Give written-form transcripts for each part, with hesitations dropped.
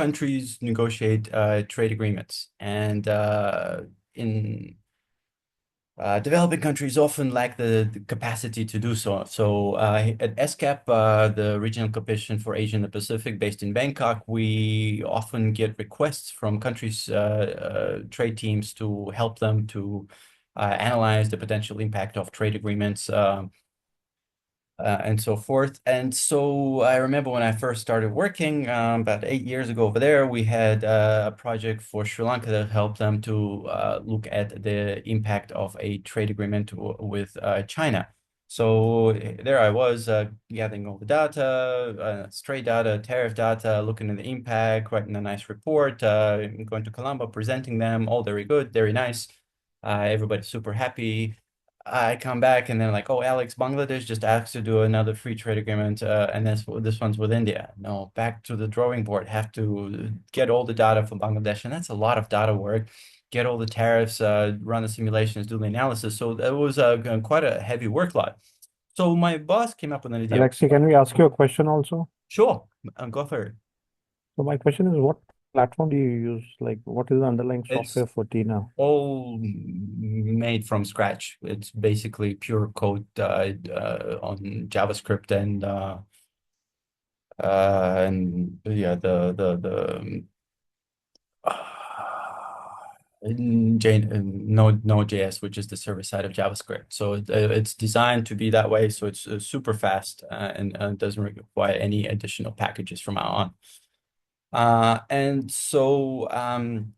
countries negotiate trade agreements, and in developing countries often lack the capacity to do so. So at ESCAP, the Regional Commission for Asia and the Pacific, based in Bangkok, we often get requests from countries' trade teams to help them to analyze the potential impact of trade agreements. And so forth. And so I remember when I first started working about 8 years ago over there, we had a project for Sri Lanka to help them to look at the impact of a trade agreement with China. So there I was gathering all the data, trade data, tariff data, looking at the impact, writing a nice report, going to Colombo, presenting them, all very good, very nice. Everybody's super happy. I come back and then like, oh, Alex, Bangladesh just asked to do another free trade agreement, and this one's with India. No, back to the drawing board. Have to get all the data from Bangladesh, and that's a lot of data work. Get all the tariffs, run the simulations, do the analysis. So that was quite a heavy workload. So my boss came up with an idea. Alexi, can we ask you a question also? Sure, go for it. So my question is, what platform do you use? Like, what is the underlying It's software for Tina? all made from scratch. It's basically pure code on JavaScript and yeah, the Node.js, which is the server side of JavaScript. So it's designed to be that way. So it's super fast and doesn't require any additional packages from now on. And so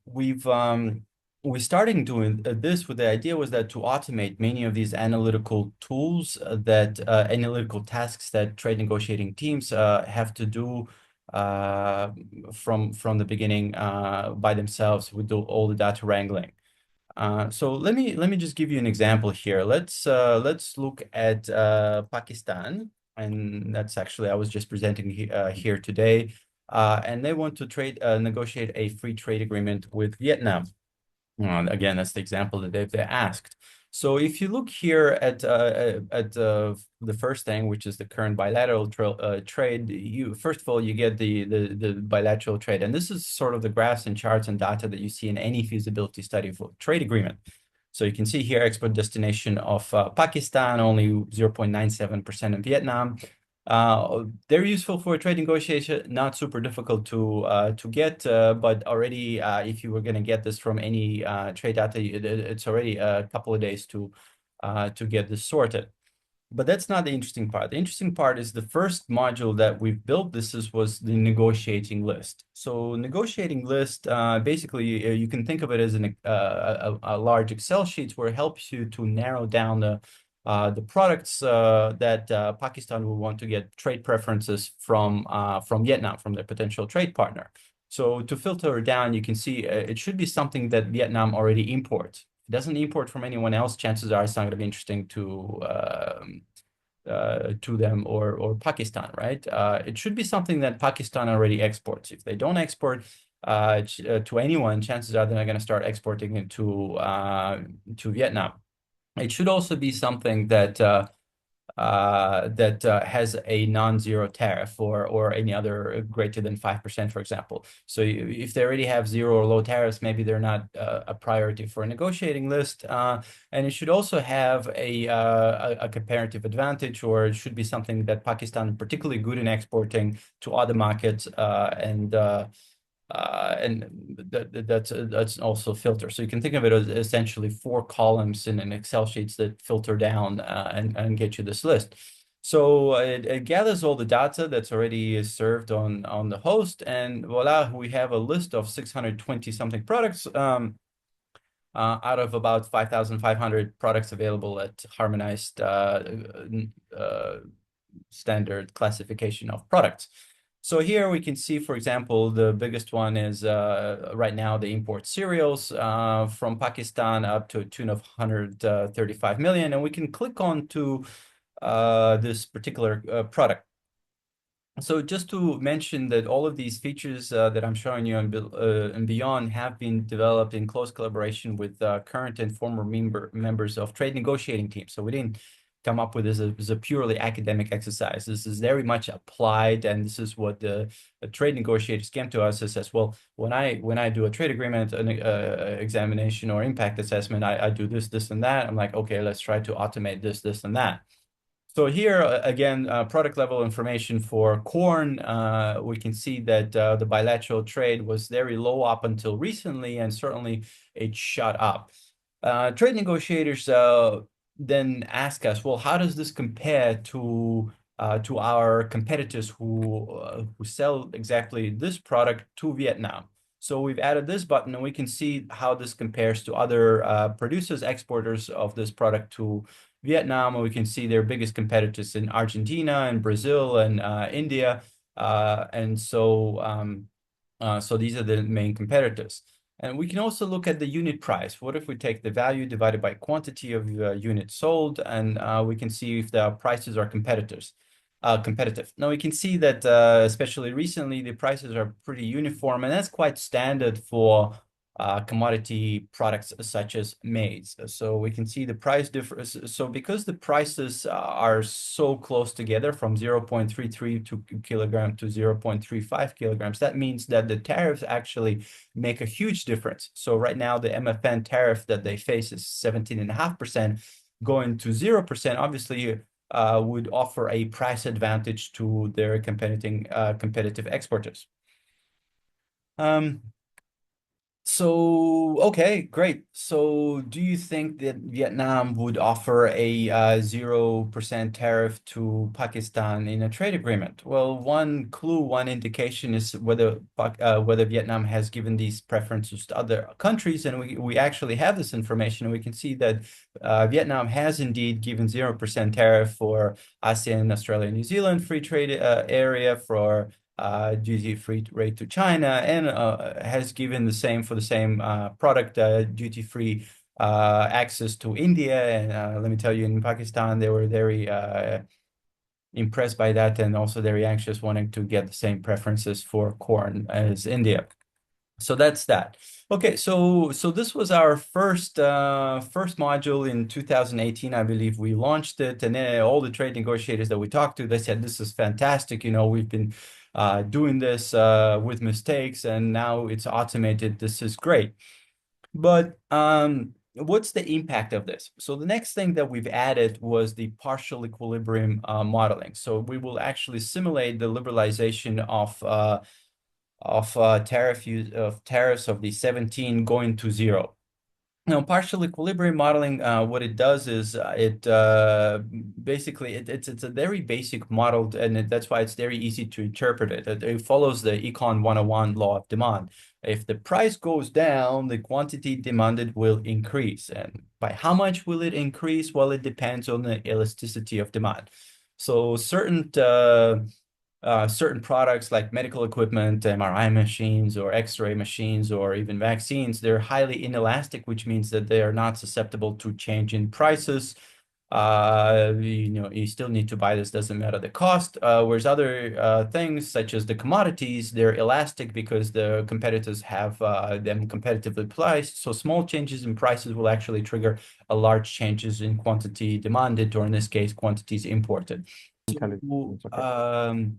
we started doing this with the idea was that to automate many of these analytical tools analytical tasks that trade negotiating teams have to do from the beginning by themselves with all the data wrangling. So let me just give you an example here. Let's look at Pakistan, and that's actually I was just presenting here today. And they want to negotiate a free trade agreement with Vietnam. Again, that's the example that they asked. So if you look here at the first thing, which is the current bilateral trade, first of all you get the bilateral trade, and this is sort of the graphs and charts and data that you see in any feasibility study for trade agreement. So you can see here export destination of Pakistan, only 0.97% in Vietnam. They're useful for a trade negotiation, not super difficult to get, but already if you were going to get this from any trade data, it's already a couple of days to get this sorted. But that's not the interesting part. The interesting part is the first module that we've built. Was the negotiating list. So negotiating list, basically, you can think of it as a large Excel sheet where it helps you to narrow down the products that Pakistan will want to get trade preferences from Vietnam, from their potential trade partner. So to filter down, you can see it should be something that Vietnam already imports. If it doesn't import from anyone else, chances are it's not going to be interesting to them or Pakistan, right? It should be something that Pakistan already exports. If they don't export to anyone, chances are they're not going to start exporting it to Vietnam. It should also be something that has a non-zero tariff or any other greater than 5%, for example. So if they already have zero or low tariffs, maybe they're not a priority for a negotiating list. And it should also have a comparative advantage, or it should be something that Pakistan is particularly good in exporting to other markets that's also filter. So you can think of it as essentially 4 columns in an Excel sheets that filter down and get you this list. So it gathers all the data that's already served on the host, and voila, we have a list of 620 something products out of about 5,500 products available at harmonized standard classification of products. So here we can see, for example, the biggest one is right now the import cereals from Pakistan up to a tune of 135 million. And we can click on to this particular product. So just to mention that all of these features that I'm showing you and beyond have been developed in close collaboration with current and former members of trade negotiating teams. So we didn't come up with is a purely academic exercise. This is very much applied, and this is what the trade negotiators came to us and says, well, when I do a trade agreement, an examination or impact assessment, I do this, and that. I'm like, okay, let's try to automate this, and that. So here again, product level information for corn, we can see that the bilateral trade was very low up until recently, and certainly it shot up. Trade negotiators then ask us, well, how does this compare to our competitors who sell exactly this product to Vietnam? So we've added this button, and we can see how this compares to other producers, exporters of this product to Vietnam, and we can see their biggest competitors in Argentina and Brazil and India. So these are the main competitors. And we can also look at the unit price. What if we take the value divided by quantity of units sold, and we can see if the prices are competitive. Now we can see that especially recently the prices are pretty uniform, and that's quite standard for commodity products such as maize. So we can see the price difference. So because the prices are so close together from 0.33 kilogram to 0.35 kilograms, that means that the tariffs actually make a huge difference. So right now the MFN tariff that they face is 17.5%. Going to 0% obviously would offer a price advantage to their competitive exporters. So, okay, great. So do you think that Vietnam would offer a 0% tariff to Pakistan in a trade agreement? Well, one clue, one indication is whether Vietnam has given these preferences to other countries, and we actually have this information, and we can see that Vietnam has indeed given 0% tariff for ASEAN, Australia, New Zealand free trade area, for duty-free rate to China, and has given the same for the same product, duty-free access to India. And let me tell you, in Pakistan, they were very impressed by that, and also very anxious, wanting to get the same preferences for corn as India. So that's that. Okay, so this was our first module in 2018, I believe. We launched it, and then all the trade negotiators that we talked to, they said, this is fantastic. We've been doing this with mistakes, and now it's automated. This is great. But what's the impact of this? So the next thing that we've added was the partial equilibrium modeling. So we will actually simulate the liberalization of tariffs of the 17 going to 0. Now, partial equilibrium modeling, what it does is it's a very basic model, and that's why it's very easy to interpret it. It follows the Econ 101 law of demand. If the price goes down, the quantity demanded will increase. And by how much will it increase? Well, it depends on the elasticity of demand. So certain products like medical equipment, MRI machines, or X-ray machines, or even vaccines, they're highly inelastic, which means that they are not susceptible to change in prices. You still need to buy this, doesn't matter the cost. Whereas other things such as the commodities, they're elastic because the competitors have them competitively priced. So small changes in prices will actually trigger a large changes in quantity demanded, or in this case, quantities imported. Intelligence. Okay.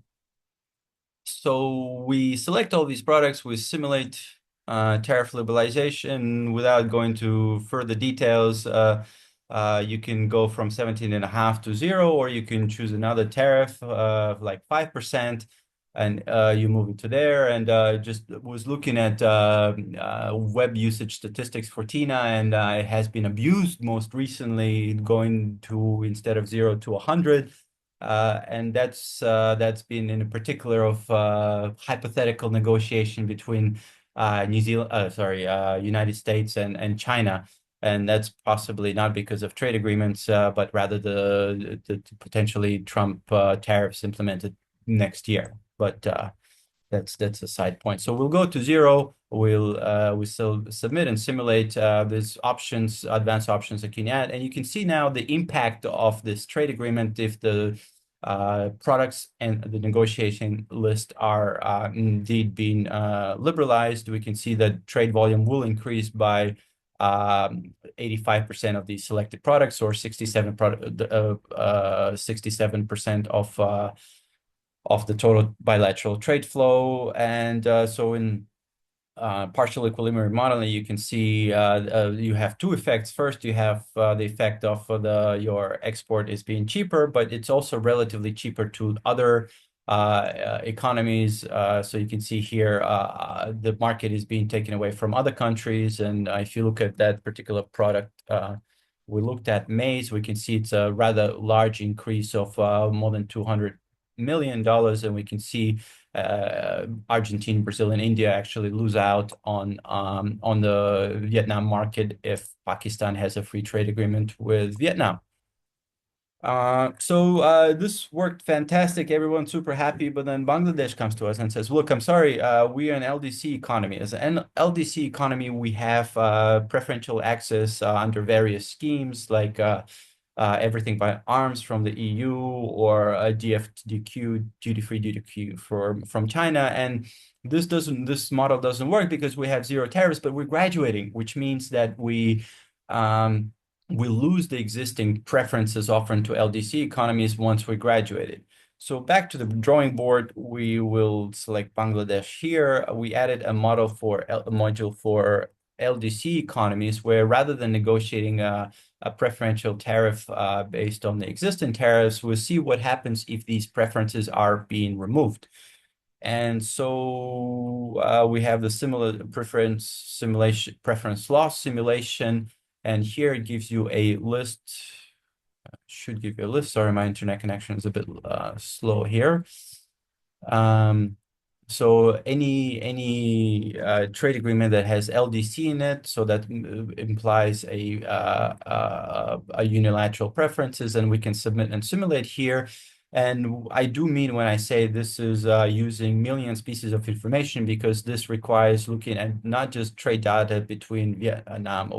So we select all these products, we simulate tariff liberalization. Without going to further details, you can go from 17.5 to 0, or you can choose another tariff like 5%, and you move it to there. And just was looking at web usage statistics for TINA, and it has been abused most recently, going to, instead of 0, to 100. And that's been in particular of hypothetical negotiation between United States and China, and that's possibly not because of trade agreements, but rather the potentially Trump tariffs implemented next year. But that's a side point. So we'll go to 0. We still submit and simulate these options, advanced options that can add, and you can see now the impact of this trade agreement if the products and the negotiation list are indeed being liberalized. We can see that trade volume will increase by 85% of these selected products, or 67% of the total bilateral trade flow. And so in partial equilibrium modeling, you can see you have two effects. First, you have the effect of your export is being cheaper, but it's also relatively cheaper to other economies. So you can see here the market is being taken away from other countries. And if you look at that particular product, we looked at maize, we can see it's a rather large increase of more than $200 million, and we can see Argentina, Brazil, and India actually lose out on the Vietnam market if Pakistan has a free trade agreement with Vietnam. So this worked fantastic. Everyone's super happy, but then Bangladesh comes to us and says, "Look, I'm sorry, we are an LDC economy. As an LDC economy, we have preferential access under various schemes like everything by arms from the EU, or DFDQ, duty-free DQ from China. And this model doesn't work because we have zero tariffs, but we're graduating, which means that we lose the existing preferences offered to LDC economies once we graduated. So back to the drawing board, we will select Bangladesh here. We added a module for LDC economies, where rather than negotiating a preferential tariff based on the existing tariffs, we'll see what happens if these preferences are being removed. And so we have the similar preference loss simulation. And here it gives you a list, should give you a list. Sorry, my internet connection is a bit slow here. So any trade agreement that has LDC in it, so that implies a unilateral preferences, and we can submit and simulate here. And I do mean when I say this is using millions pieces of information, because this requires looking at not just trade data between Vietnam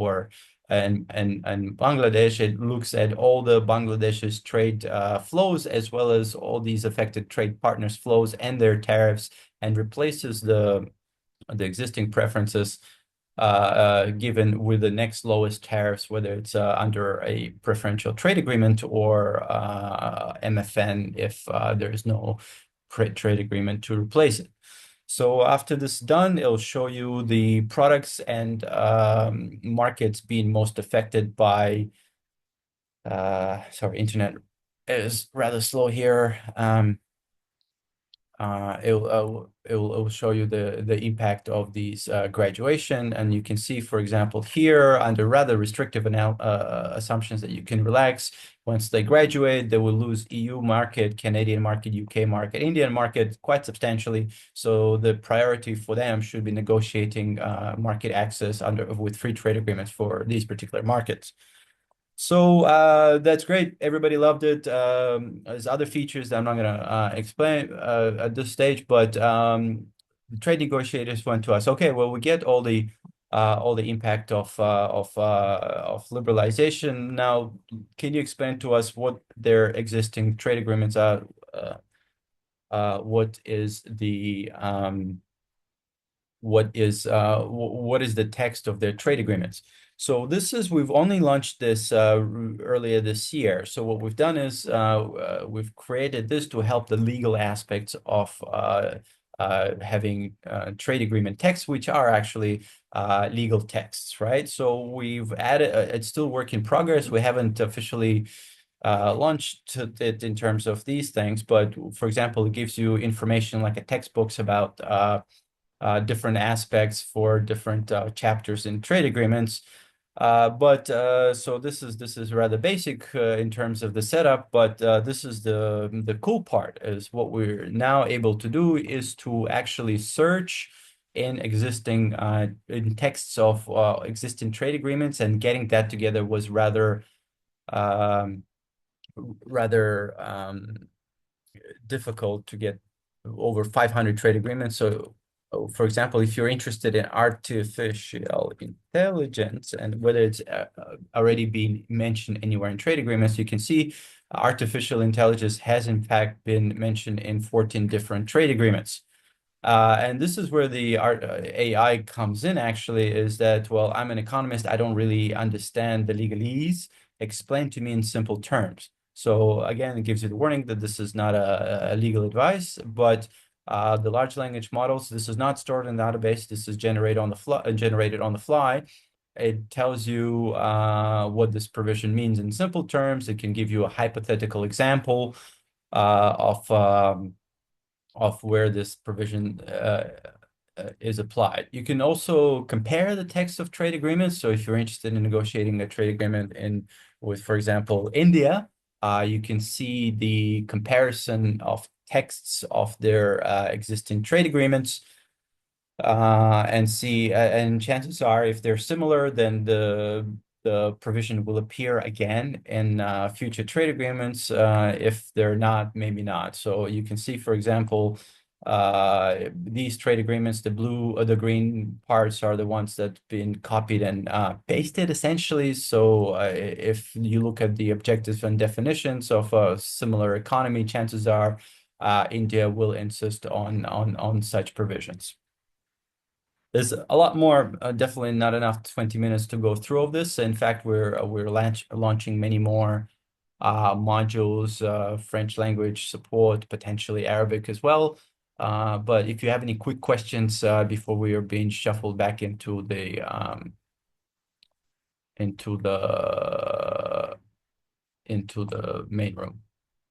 and Bangladesh. It looks at all the Bangladesh's trade flows, as well as all these affected trade partners' flows and their tariffs, and replaces the existing preferences given with the next lowest tariffs, whether it's under a preferential trade agreement or MFN if there is no trade agreement to replace it. So after this is done, it'll show you the products and markets being most affected by, sorry, internet is rather slow here. It will show you the impact of these graduation, and you can see, for example, here under rather restrictive assumptions that you can relax. Once they graduate, they will lose EU market, Canadian market, UK market, Indian market quite substantially. So the priority for them should be negotiating market access with free trade agreements for these particular markets. So that's great. Everybody loved it. There's other features that I'm not going to explain at this stage, but the trade negotiators went to us. Okay, well, we get all the impact of liberalization. Now, can you explain to us what their existing trade agreements are? What is the text of their trade agreements? So we've only launched this earlier this year. So what we've done is we've created this to help the legal aspects of having trade agreement texts, which are actually legal texts, right? So we've added, it's still work in progress. We haven't officially launched it in terms of these things, but for example, it gives you information like a textbooks about different aspects for different chapters in trade agreements. So this is rather basic in terms of the setup, but this is the cool part. Is what we're now able to do is to actually search in existing in texts of existing trade agreements, and getting that together was rather difficult to get over 500 trade agreements. So for example, if you're interested in artificial intelligence and whether it's already been mentioned anywhere in trade agreements, you can see artificial intelligence has in fact been mentioned in 14 different trade agreements. And this is where the AI comes in, actually, is that, well, I'm an economist. I don't really understand the legalese. Explain to me in simple terms. So again, it gives you the warning that this is not a legal advice, but the large language models, this is not stored in the database. This is generated on the fly. It tells you what this provision means in simple terms. It can give you a hypothetical example of where this provision is applied. You can also compare the text of trade agreements. So if you're interested in negotiating a trade agreement with, for example, India, you can see the comparison of texts of their existing trade agreements and see, and chances are, if they're similar, then the provision will appear again in future trade agreements. If they're not, maybe not. So you can see, for example, these trade agreements, the green parts are the ones that been copied and pasted essentially. So if you look at the objectives and definitions of a similar economy, chances are India will insist on such provisions. There's a lot more, definitely not enough 20 minutes to go through all this. In fact, we're launching many more modules, French language support, potentially Arabic as well. But if you have any quick questions before we are being shuffled back into the into the main room.